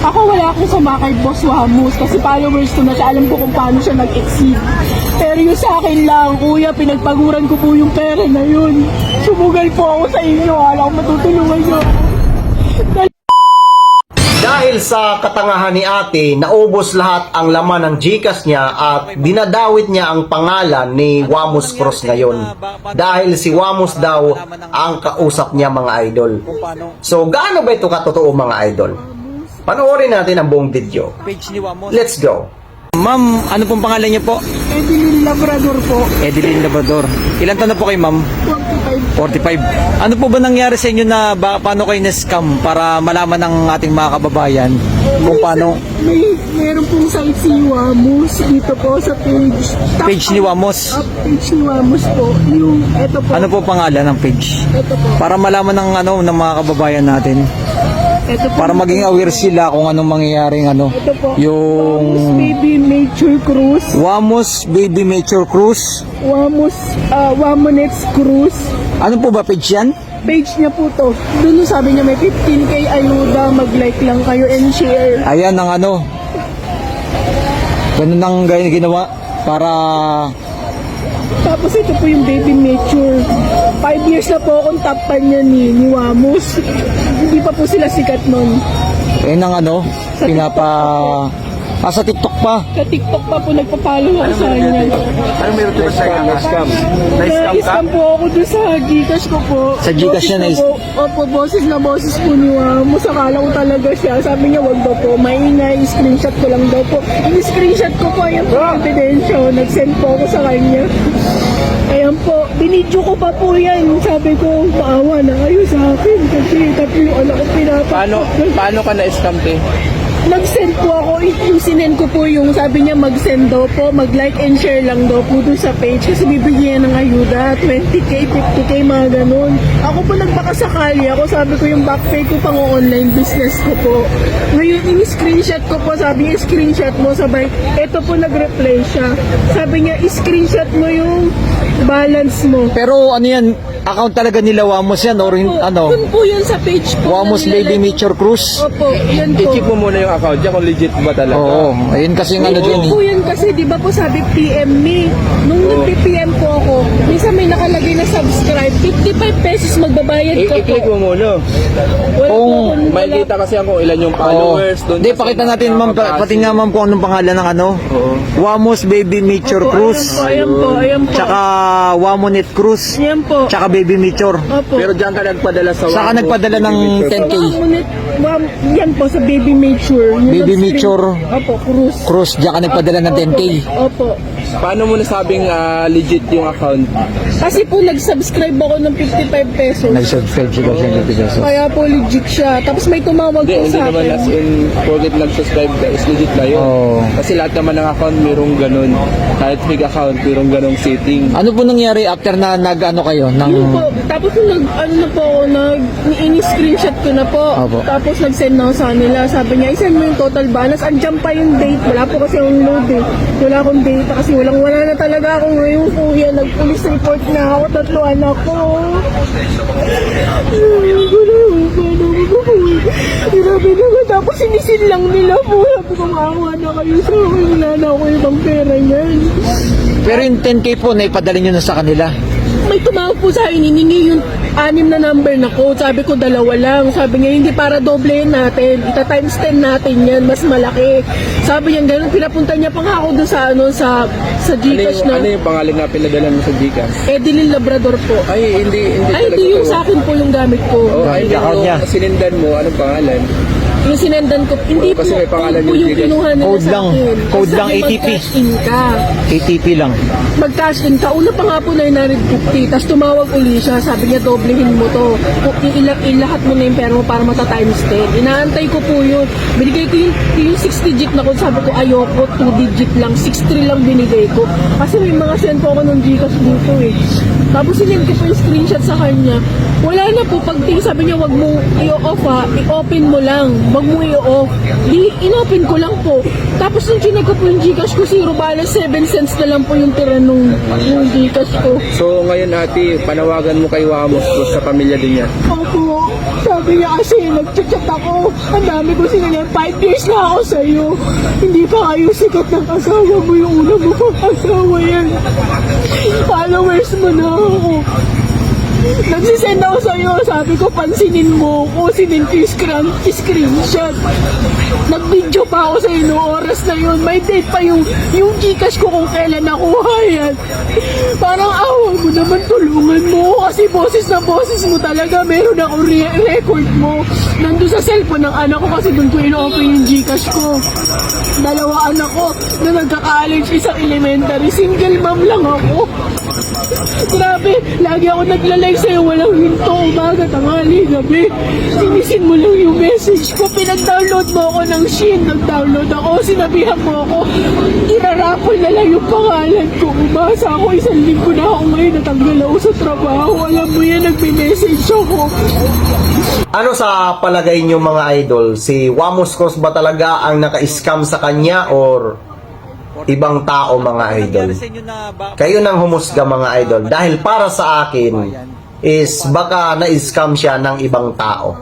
Ako wala akong sama kay Boss Wamos kasi followers ko na siya. Alam ko kung paano siya nag-exceed. Pero yung sa akin lang, kuya, pinagpaguran ko po yung pera na yun. Sumugal po ako sa inyo. Alam ko matutulungan nyo. Dahil sa katangahan ni ate, naubos lahat ang laman ng GCash niya at dinadawit niya ang pangalan ni Wamos Cruz ngayon. Dahil si Wamos daw ang kausap niya mga idol. So gaano ba ito katotoo mga idol? Panoorin natin ang buong video. Page ni Wamos. Let's go! Ma'am, ano pong pangalan niyo po? Edeline Labrador po. Edeline Labrador. Ilan taon na po kayo, ma'am? 45. 45. Ano po ba nangyari sa inyo na paano kayo na-scam para malaman ng ating mga kababayan kung paano? Meron pong site si Wamos dito po sa page. Page ni Wamos. Page ni Wamos po. Yung, eto po. Ano po pangalan ng page? Ito po. Para malaman ng mga kababayan natin. Ito po. Para maging aware sila kung anong mangyayaring Ito po. Wamos yung Baby Nature Cruise. Wamos Baby Nature Cruise. Wamonex Cruise. Ano po ba page yan? Page niya po to. Doon sabi niya may 15k ayuda. Mag-like lang kayo and share. Ayan ang ganun ang ginawa para Tapos ito po yung Baby Nature. 5 years na po akong top fan niya ni Wamos. Hindi pa po sila sikat nun. ang sa TikTok pa. Sa TikTok pa po nagpa-follow ako sa kanya. Ano meron ito sa scam? Na-scam po ako doon sa Gcash ko po. Sa Gcash niya Opo, boses na boses po ni Wamos. Akala ko talaga siya. Sabi niya wag daw po. Maingay, screenshot ko lang daw po. Yung screenshot ko po, yung confidential. Nag-send po ako sa kanya. Ayan po, binidyo ko pa po yan. Sabi ko, maawa na kayo sa akin. Kasi tatlo yung anak ko pinapak. Paano ka na-scam, te? Nag-send po ako, yung sinend ko po yung sabi niya mag-send daw po, mag-like and share lang daw po doon sa page kasi bibigyan ng ayuda, 20k, 50k, mga ganun. Ako po nagpakasakali ako, sabi ko yung backpay ko pang online business ko po. Ngayon, in-screenshot ko po, sabi niya, screenshot mo, sabay, eto po nag-reply siya. Sabi niya, screenshot mo yung balance mo. Pero ano yan, account talaga nila Wamos yan or Dun po yun sa page po. Wamos na Baby nilalagay. Nature Cruise. Opo, yan po. I-check mo muna yung account niya kung legit ba talaga. Oo, ayun kasi Hindi dyan po yan kasi di ba po sabi PM me. Nung nag-PM po ako, minsan may nakalagay na subscribe, 55 pesos magbabayad ka po. I-click mo muna. Wala po Kung akong May wala. kita kasi kung ilan yung followers. doon Hindi, kasi pakita natin ma'am, pati nga ma'am kung anong pangalan ng Wamos Baby Nature Opo, Cruise. ayan po, ayan po. Tsaka Wamonet Cruise. Ayan po. Tsaka Baby Nature. Opo. Pero diyan ka nagpadala sa Saka Wamos. nagpadala ng 10K. Yan po sa Baby Mature. Yung Baby nag-screen- Mature. Opo, cruise. Cruise, diyan ka nagpadala ng 10K. Opo. Paano mo nasabing legit yung account? Kasi po nag-subscribe ako ng 55 pesos. Nag-subscribe sila sa pesos. Kaya po legit siya. Tapos may tumawag po Hindi sa naman as akin. in, forget nag-subscribe ka, is legit na yun. Oo. Kasi lahat naman ng account mayroong ganun. Kahit fake account, mayroong ganung setting. Ano po nangyari after na nag-ano kayo? Yun po. Tapos nung ano na po ako, ini-screenshot ko na po. Opo. Tapos nag-send na ako sa kanila. Sabi niya, i-send mo yung total balance. Andiyan pa yung date. Wala po kasi akong load eh. Wala akong data kasi wala na talaga ako ngayon. Kuya, nag-police report na ako. 3 anak ko. Grabe naman. Tapos sinisin lang nila po. Sabi ko, maawa na kayo sa akin. Wala na ako ibang pera niyan. Pero yung 10K po, naipadala nyo na sa kanila. May tumawag po sa akin, hiningi yung 6 na number na code. Sabi ko, 2 lang. Sabi niya, hindi para doblehin natin. Ita times 10 natin yan, mas malaki. Sabi niya, ganun, pinapunta niya pa nga ako dun sa Gcash Ano na yung pangalan na pinadala mo sa Gcash? Edeline Labrador po. Ay, hindi Ay, talaga hindi yung to. sa akin po yung gamit ko. Oh, ay, Gamit account niya. yung sinindan mo, anong pangalan? Yung sinendan ko, hindi Kasi po, may pangalan code po yung yung Gcash. kinuha nila Code sa lang. akin. Code Sabi, lang, ATP. Mag-cash in ka. ATP lang. Mag-cash in ka. Una pa nga po 950. Tapos tumawag uli siya. Sabi niya, doblehin mo to. Ilahat mo na yung pera mo para mata-times 10. Inaantay ko po yun. Binigay ko yung 6 digit na ko. Sabi ko, ayoko, 2 digit lang. 6-3 lang binigay ko. Kasi may mga send po ako ng Gcash dito eh. Tapos sinend ko po yung screenshot sa kanya. Wala na po. Pagting sabi niya, wag mo i-off ha. I-open mo lang. Wag mo mong i-off. Di, inopin ko lang po. Tapos nung chinek ko po yung Gcash ko, 0 balance, 7 cents na lang po yung tira nung Gcash ko. So ngayon ate, panawagan mo kay Wamos Cruz sa pamilya din niya. Opo, sabi niya kasi nag-chat ako. Ang dami ko sinabi, 5 years na ako sa'yo. Hindi pa kayo sikat ng asawa mo, yung una mo pang asawa yan. Followers mo na ako. Nagsisend ako sa'yo, sabi ko pansinin mo ko, sinend ko yung screenshot. Nag-video pa ako sa'yo noong oras na yun. May date pa yung Gcash ko kung kailan nakuha yan. Parang awa mo naman, tulungan mo kasi boses na boses mo talaga. Meron ako record mo. Nandun sa cellphone ng anak ko kasi doon ko ino-open yung Gcash ko. 2 anak ko na nagka-college, isang elementary. Single mom lang ako. Grabe, lagi ako nagla-live sa'yo, walang hinto, umaga, tanghali, gabi. Sinisin mo lang yung message ko, pinag-download mo ako ng Shein, nag-download ako, sinabihan mo ako, irarapol na lang yung pangalan ko. Umasa ako, 1 linggo na ako ngayon, natanggal ako sa trabaho. Alam mo yan, nagme-message ako. Ano sa palagay nyo mga idol? Si Wamos Cruz ba talaga ang naka-scam sa kanya or ibang tao mga idol? Kayo nang humusga mga idol. Dahil para sa akin is baka na-scam siya ng ibang tao.